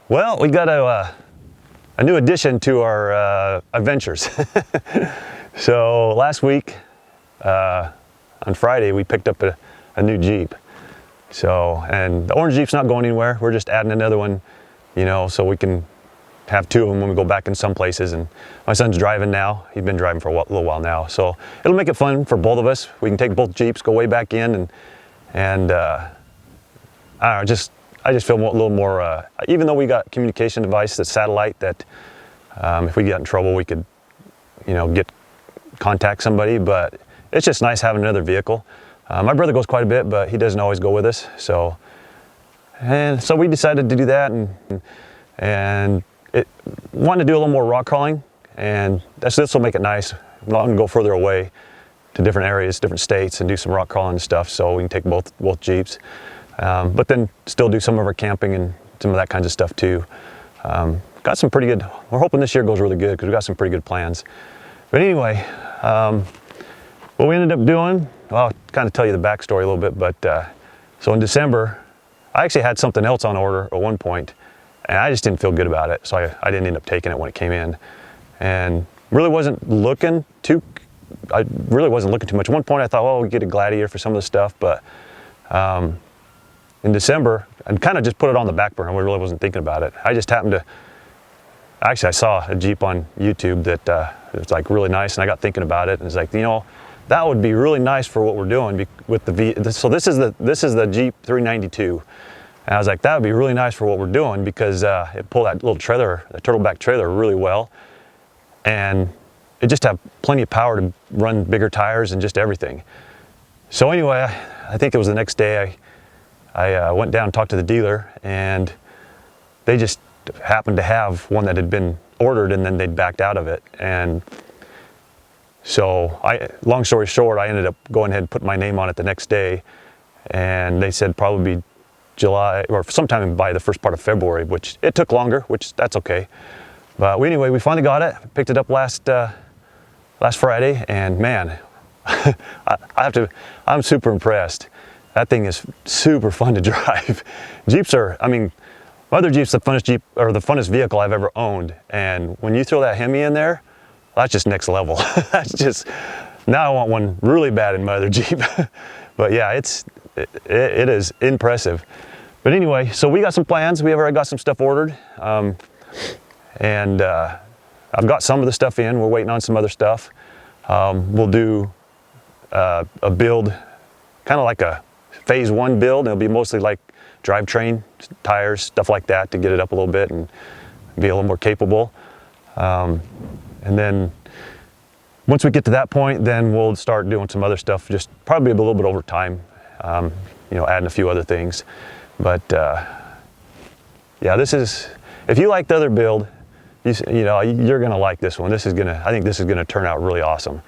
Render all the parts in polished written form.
Well, we got a new addition to our adventures. So last week, on Friday, we picked up a new Jeep. So, and the orange Jeep's not going anywhere. We're just adding another one, you know, so we can have two of them when we go back in some places. And my son's driving now. He's been driving for a little while now. So it'll make it fun for both of us. We can take both Jeeps, go way back in, and I don't know, I just feel a little more, even though we got communication device, that's satellite, that if we get in trouble, we could, you know, contact somebody, but it's just nice having another vehicle. My brother goes quite a bit, but he doesn't always go with us. So we decided to do that, and wanted to do a little more rock crawling, and this will make it nice. Not gonna go further away to different areas, different states, and do some rock crawling and stuff, so we can take both Jeeps. But then still do some of our camping and some of that kinds of stuff too. Got some pretty good, we're hoping this year goes really good because we got some pretty good plans. But anyway, what we ended up doing, well, I'll kind of tell you the backstory a little bit, but so in December, I actually had something else on order at one point, and I just didn't feel good about it, so I didn't end up taking it when it came in. And really wasn't looking too much. At one point I thought, well, we'll get a Gladiator for some of the stuff, but in December, and kind of just put it on the back burner. I really wasn't thinking about it. I just happened to, actually I saw a Jeep on YouTube that it's like really nice, and I got thinking about it, and it's like, you know, that would be really nice for what we're doing with the so this is the Jeep 392. And I was like, that would be really nice for what we're doing because it pulled that little trailer, the turtleback trailer, really well, and it just had plenty of power to run bigger tires and just everything. So anyway, I think it was the next day I went down and talked to the dealer, and they just happened to have one that had been ordered, and then they'd backed out of it. And so long story short, I ended up going ahead and putting my name on it the next day, and they said probably July or sometime by the first part of February, which it took longer, which that's okay. But anyway, we finally got it, picked it up last Friday, and man, I'm super impressed. That thing is super fun to drive. Jeeps are, I mean, my other Jeep's the funnest Jeep, or the funnest vehicle I've ever owned. And when you throw that Hemi in there, that's just next level. That's just, now I want one really bad in my other Jeep. But yeah, it is impressive. But anyway, so we got some plans. We have already got some stuff ordered. And I've got some of the stuff in. We're waiting on some other stuff. We'll do a build, kind of like a phase one build, and it'll be mostly like drivetrain, tires, stuff like that, to get it up a little bit and be a little more capable. And then once we get to that point, then we'll start doing some other stuff, just probably a little bit over time, you know, adding a few other things. But yeah, this is, if you like the other build, you know, you're gonna like this one. I think this is gonna turn out really awesome.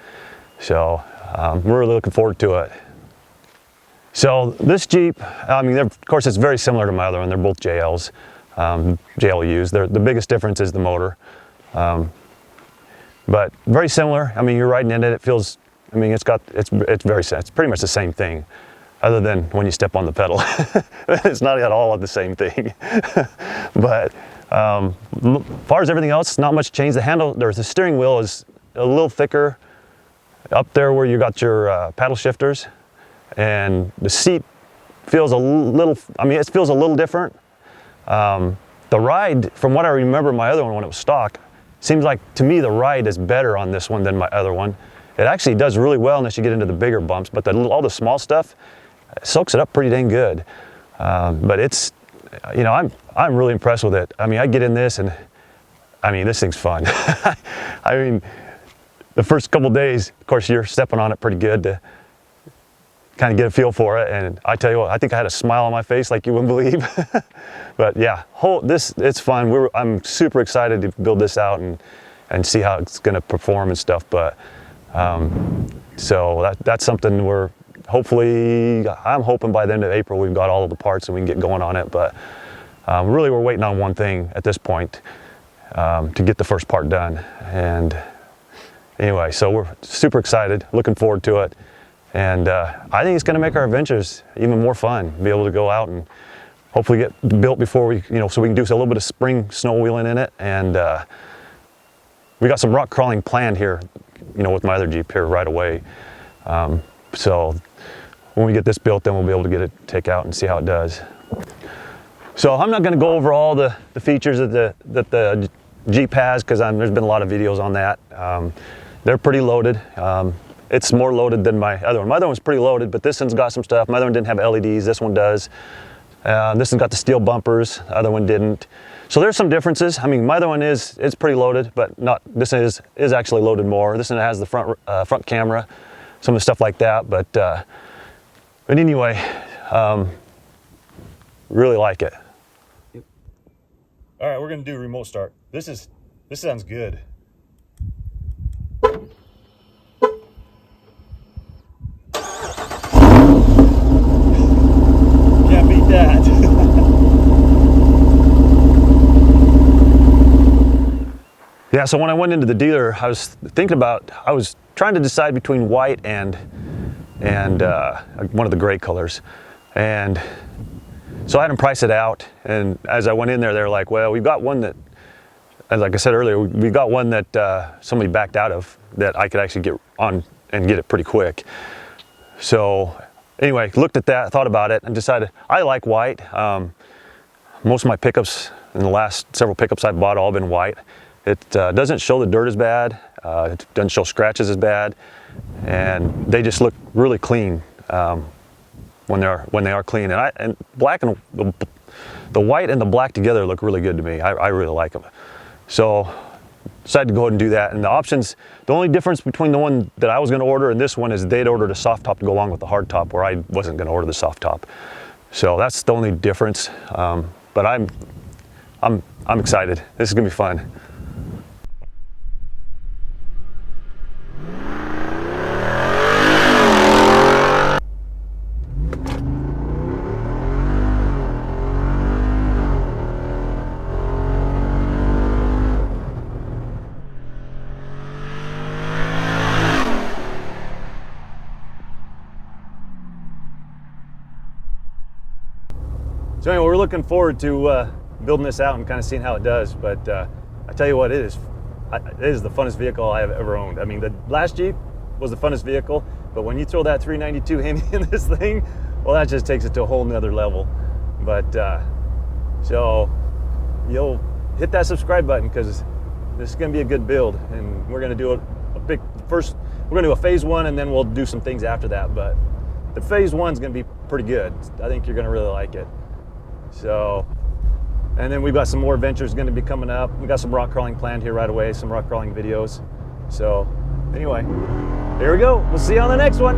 So we're really looking forward to it. So this Jeep, I mean, of course, it's very similar to my other one. They're both JLs, JLUs. The biggest difference is the motor, but very similar. I mean, you're riding in it. It feels, I mean, it's pretty much the same thing, other than when you step on the pedal. It's not at all the same thing. But as far as everything else, not much change. The steering wheel is a little thicker up there where you got your paddle shifters. And the seat feels a little, I mean, it feels a little different. The ride, from what I remember my other one when it was stock, seems like to me the ride is better on this one than my other one. It actually does really well unless you get into the bigger bumps, but all the small stuff soaks it up pretty dang good. But it's, you know, I'm really impressed with it. I mean, I get in this and, I mean, this thing's fun. I mean, the first couple days, of course, you're stepping on it pretty good to kind of get a feel for it, and I tell you what, I think I had a smile on my face like you wouldn't believe. But yeah, it's fun. I'm super excited to build this out and see how it's going to perform and stuff. But so that's something I'm hoping by the end of April we've got all of the parts and we can get going on it. But really, we're waiting on one thing at this point, to get the first part done. And anyway, so we're super excited, looking forward to it. And I think it's going to make our adventures even more fun, be able to go out and hopefully get built before we, so we can do a little bit of spring snow wheeling in it. And we got some rock crawling planned here, with my other Jeep here right away. So when we get this built, then we'll be able to get it take out and see how it does. So I'm not going to go over all the features that the Jeep has, because there's been a lot of videos on that. They're pretty loaded. It's more loaded than my other one. My other one's pretty loaded, but this one's got some stuff. My other one didn't have LEDs. This one does. This one's got the steel bumpers. The other one didn't. So there's some differences. I mean, my other one is pretty loaded, but not. This is actually loaded more. This one has the front camera, some of the stuff like that. But anyway, really like it. Yep. All right, we're gonna do remote start. This sounds good. Can't beat that. Yeah, so when I went into the dealer, I was trying to decide between white and one of the gray colors. And so I had them price it out, and as I went in there, they were like, well, we've got one that, like I said earlier, we got one that somebody backed out of that I could actually get on and get it pretty quick. So anyway, looked at that, thought about it, and decided I like white. Most of my pickups in the last several pickups I've bought all been white. It doesn't show the dirt as bad. It doesn't show scratches as bad, and they just look really clean when they are clean. And black and the white and the black together look really good to me. I really like them. So decided to go ahead and do that. And the options, the only difference between the one that I was going to order and this one is they'd ordered a soft top to go along with the hard top, where I wasn't going to order the soft top. So that's the only difference. But I'm excited. This is going to be fun. So anyway, we're looking forward to building this out and kind of seeing how it does. But I tell you what, it is the funnest vehicle I have ever owned. I mean, the last Jeep was the funnest vehicle, but when you throw that 392 Hemi in this thing, well, that just takes it to a whole nother level. But so you'll hit that subscribe button, because this is going to be a good build, and we're going to do first. We're going to do a phase one, and then we'll do some things after that. But the phase one's going to be pretty good. I think you're going to really like it. So, and then we've got some more adventures going to be coming up. We got some rock crawling planned here right away, some rock crawling videos. So anyway, here we go. We'll see you on the next one.